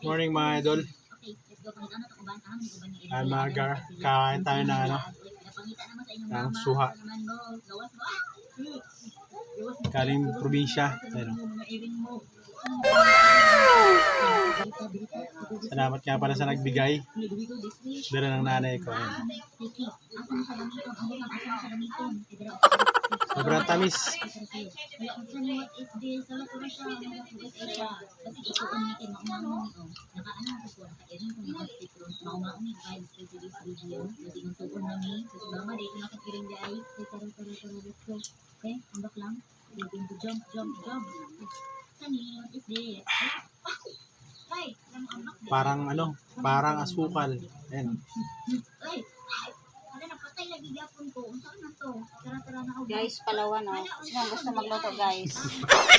Morning mga idol. Kakain tayo ng ng suha. Galing probinsya. Salamat nga pala sa nagbigay. Dala ng nanay ko. Sobrang tamis. Parang asukal. Ayan. Guys, Palawan Sino gusto magluto, guys?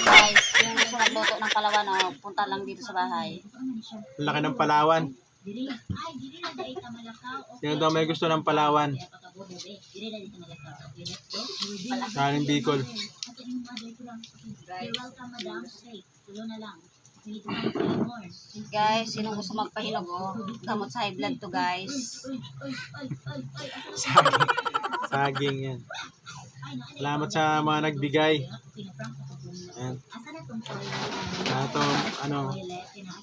Guys, yung gusto magluto ng Palawan punta lang dito sa bahay. Laki ng Palawan. Sino daw may gusto ng Palawan? Galing Bicol. Guys, sino gusto magpahilog gamot sa high blood to, guys. Saging yan. Salamat sa mga nagbigay. Ayan. Itong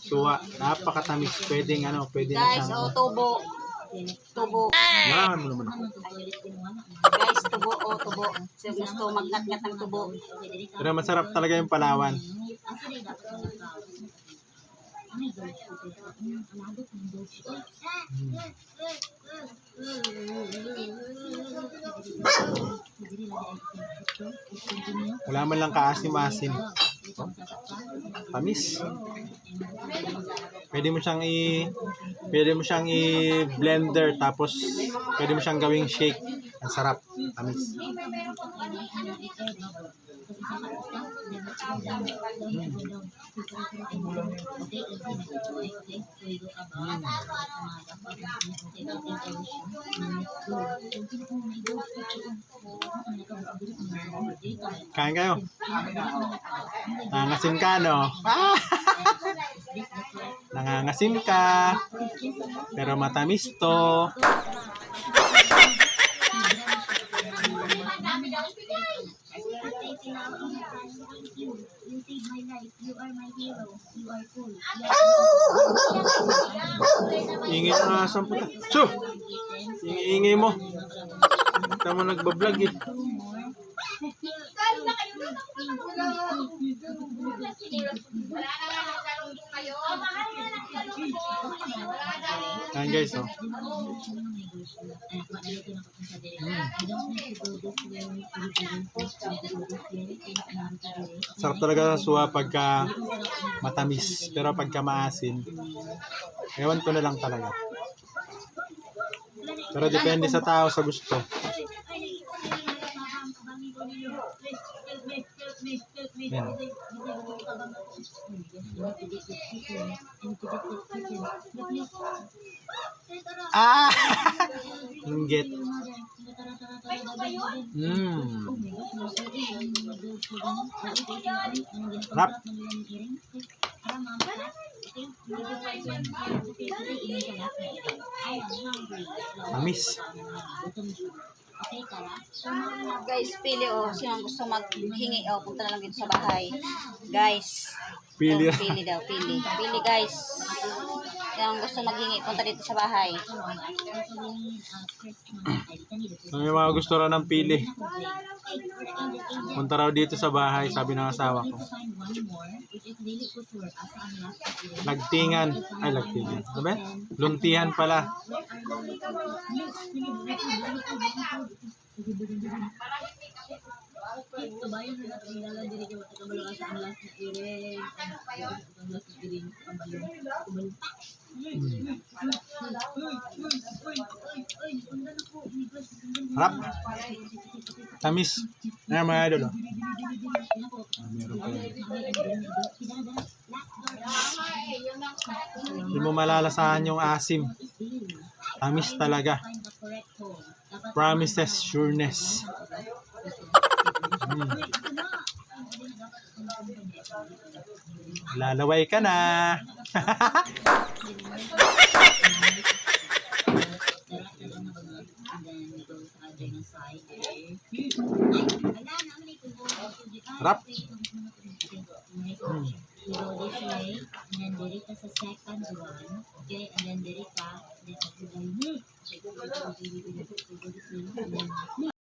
suha. Napakatamis. Pwedeng guys, tubo. Marami mo naman. Guys, tubo. Gusto magnat-ngat ng tubo. Pero masarap talaga yung Palawan. Wala man lang kaasim-asim. Tamis. Pwede mo siyang i-blender tapos pwede mo siyang gawing shake. Ang sarap. Tamis. Kain kayo. Nangangasim ka, no? Nangangasim ka. Pero matamis to. Ingay ng asang puta. So! Ingay mo. Kita mo nagbablog eh. Ayan guys, Sarap talaga sa suha pagka matamis. Pero pagka maasin, ewan ko na lang talaga. Pero depende sa tao, sa gusto. Yan. Inggit. Rap. Tamis. Guys, pili sino gusto maghingi punta na lang dito sa bahay. Guys, Pili. Pili guys. Yung gusto maghingi punta dito sa bahay. May mga gusto raw ng pili. Punta raw dito sa bahay, sabi ng asawa ko. Lagtingan. Sabi? Luntihan pala. Harap. Tamis. Ayan mga idol. Hindi mo malalasahan yung asim. Tamis talaga. Promises sureness. Lalaway ka na. Harap. You go this way, and then diri ka sa second one. Okay, and then diri ka, then